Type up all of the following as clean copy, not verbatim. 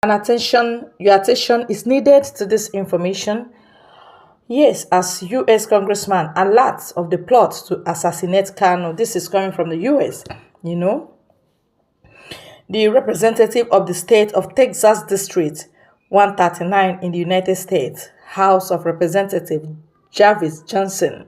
Your attention is needed to this information. Yes, as US Congressman alerts of the plot to assassinate Kanu. This is coming from the US, you know. The representative of the state of Texas District 139 in the United States, House of Representatives Jarvis Johnson,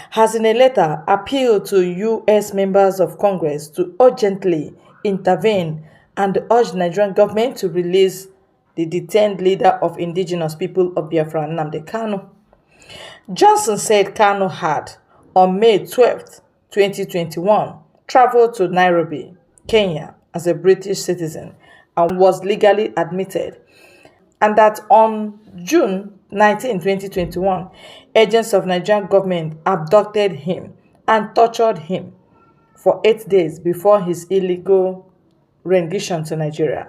has in a letter appealed to U.S. members of Congress to urgently intervene and urged Nigerian government to release the detained leader of indigenous people of Biafra, Nnamdi Kanu. Johnson said Kanu had, on May 12, 2021, traveled to Nairobi, Kenya, as a British citizen and was legally admitted, and that on June 19, 2021, agents of Nigerian government abducted him and tortured him for 8 days before his illegal rendition to Nigeria.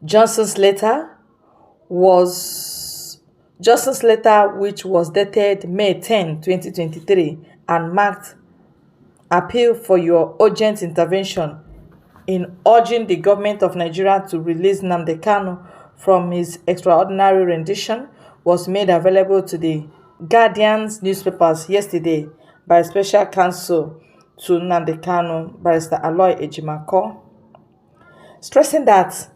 Johnson's letter which was dated May 10, 2023, and marked appeal for your urgent intervention in urging the government of Nigeria to release Nnamdi Kanu from his extraordinary rendition, was made available to the Guardian's newspapers yesterday by Special Counsel to Nnamdi Kanu, Barrister Aloy Ejimako, stressing that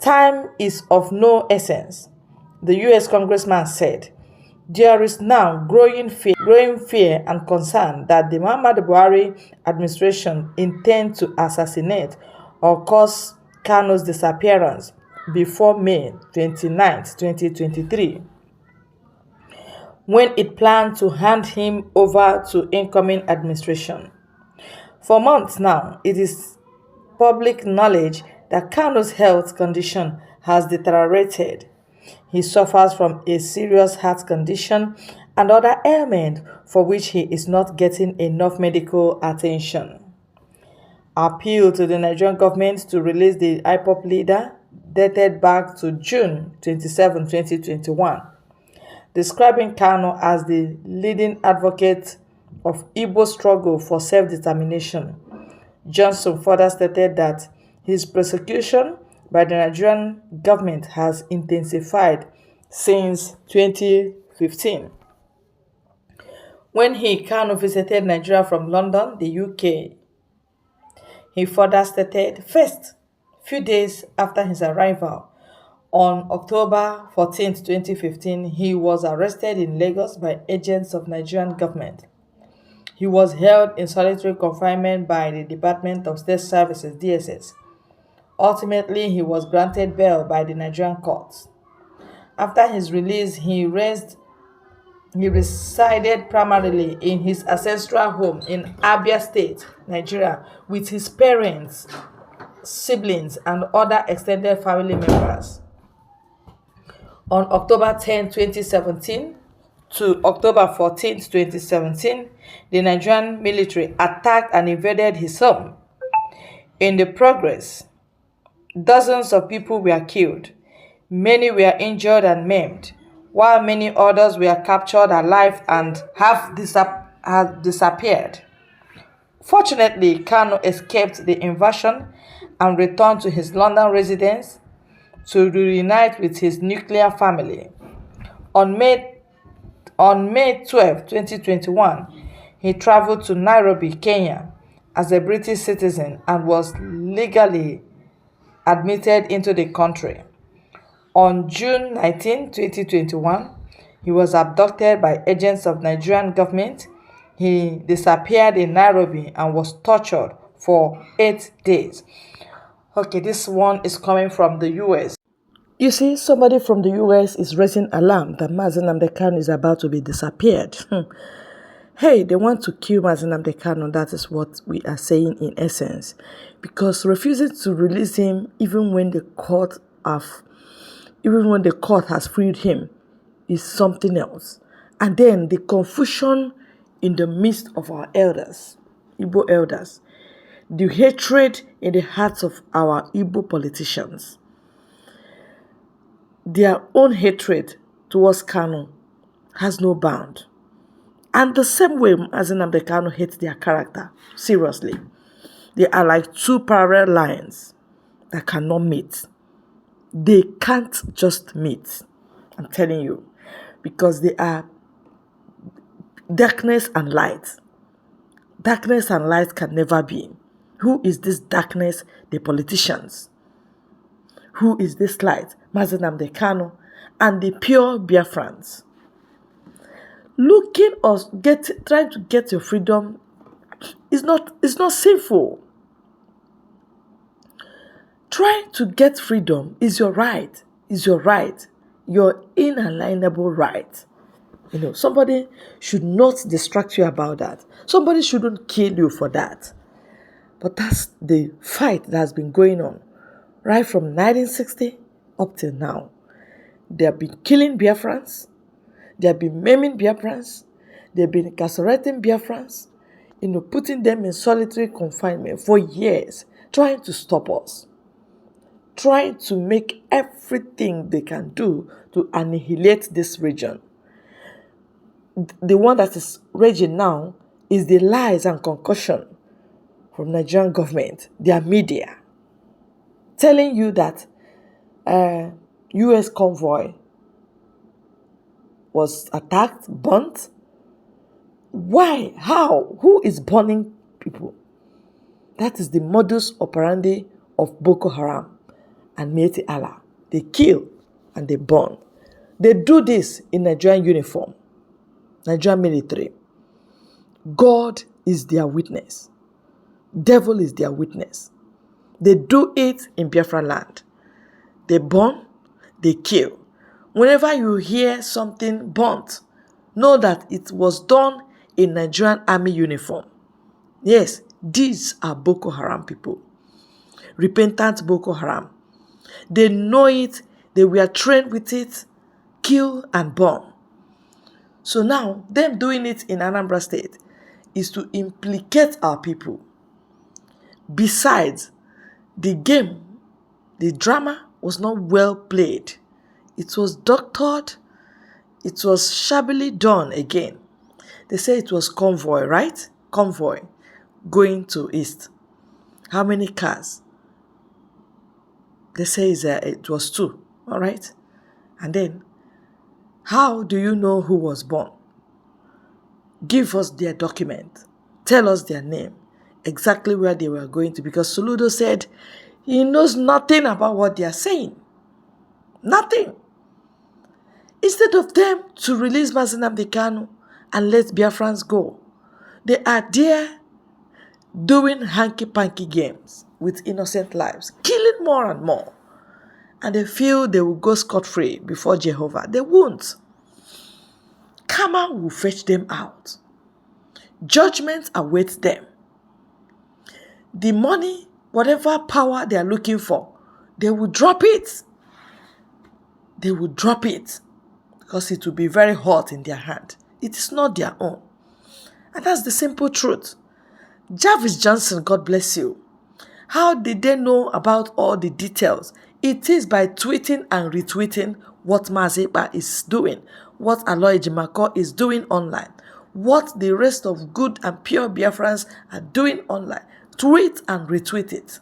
time is of no essence. The U.S. congressman said, there is now growing fear and concern that the Muhammadu Buhari administration intends to assassinate or cause Kanu's disappearance before May 29, 2023, when it planned to hand him over to incoming administration. For months now, it is public knowledge that Kanu's health condition has deteriorated. He suffers from a serious heart condition and other ailments for which he is not getting enough medical attention. Appeal to the Nigerian government to release the IPOB leader dated back to June 27, 2021, describing Kanu as the leading advocate of Igbo struggle for self-determination. Johnson further stated that his persecution by the Nigerian government has intensified since 2015. When Kanu visited Nigeria from London, the UK, he further stated, first, few days after his arrival, on October 14, 2015, he was arrested in Lagos by agents of Nigerian government. He was held in solitary confinement by the Department of State Services, DSS. Ultimately, he was granted bail by the Nigerian courts. After his release, he resided primarily in his ancestral home in Abia State, Nigeria, with his parents, siblings, and other extended family members. On October 10, 2017 to October 14, 2017, the Nigerian military attacked and invaded his home. In the progress, dozens of people were killed, many were injured and maimed, while many others were captured alive and have disappeared. Fortunately, Kanu escaped the invasion and returned to his London residence to reunite with his nuclear family. On May 12, 2021, he traveled to Nairobi, Kenya, as a British citizen and was legally admitted into the country. On June 19, 2021, he was abducted by agents of Nigerian government. He disappeared in Nairobi and was tortured for 8 days. Okay, this one is coming from the US. You see, somebody from the US is raising alarm that Mazi Nnamdi Kanu is about to be disappeared. Hey, they want to kill Mazi Nnamdi Kanu. That is what we are saying in essence. Because refusing to release him even when the court has freed him is something else. And then the confusion in the midst of our elders, Igbo elders, the hatred in the hearts of our Igbo politicians, their own hatred towards Kanu has no bound. And the same way as Nnamdi Kanu hates their character, seriously. They are like two parallel lines that cannot meet. They can't just meet. I'm telling you. Because they are darkness and light. Darkness and light can never be. Who is this darkness? The politicians. Who is this light? Nnamdi Kanu and the pure Biafrans. Looking or trying to get your freedom is not sinful. Trying to get freedom is your right. Your inalienable right. Somebody should not distract you about that. Somebody shouldn't kill you for that. But that's the fight that has been going on right from 1960 up till now. They have been killing Biafrans. They have been maiming Biafrans. They have been incarcerating Biafrans, putting them in solitary confinement for years, trying to stop us, trying to make everything they can do to annihilate this region. The one that is raging now is the lies and concussion from Nigerian government, their media, telling you that U.S. convoy was attacked, burnt. Why? How? Who is burning people? That is the modus operandi of Boko Haram and Mieti Allah. They kill and they burn. They do this in Nigerian uniform, Nigerian military. God is their witness. Devil is their witness. They do it in Biafra land. They burn, they kill. Whenever you hear something burnt, know that it was done in Nigerian army uniform. Yes, these are Boko Haram people. Repentant Boko Haram. They know it. They were trained with it. Kill and burn. So now, them doing it in Anambra State is to implicate our people. Besides, the game, the drama was not well played. It was doctored. It was shabbily done again. They say it was convoy, right? Convoy going to east. How many cars? They say it was 2, all right? And then, how do you know who was born? Give us their document. Tell us their name. Exactly where they were going to. Because Soludo said he knows nothing about what they are saying. Nothing. Instead of them to release Nnamdi Kanu and let Biafrans go, they are there doing hanky-panky games with innocent lives, killing more and more. And they feel they will go scot-free before Jehovah. They won't. Karma will fetch them out. Judgment awaits them. The money, whatever power they are looking for, they will drop it. They will drop it because it will be very hot in their hand. It is not their own. And that's the simple truth. Jarvis Johnson, God bless you. How did they know about all the details? It is by tweeting and retweeting what Mazepa is doing, what Aloy Jimako is doing online, what the rest of good and pure Biafrans are doing online. Tweet and retweet it.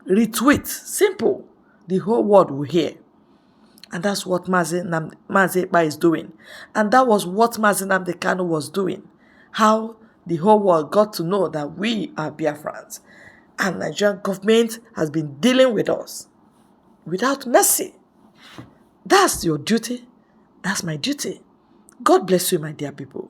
Retweet. Simple. The whole world will hear. And that's what Mazepa is doing. And that was what Nnamdi Kanu was doing. How the whole world got to know that we are Biafrans. And Nigerian government has been dealing with us without mercy. That's your duty. That's my duty. God bless you, my dear people.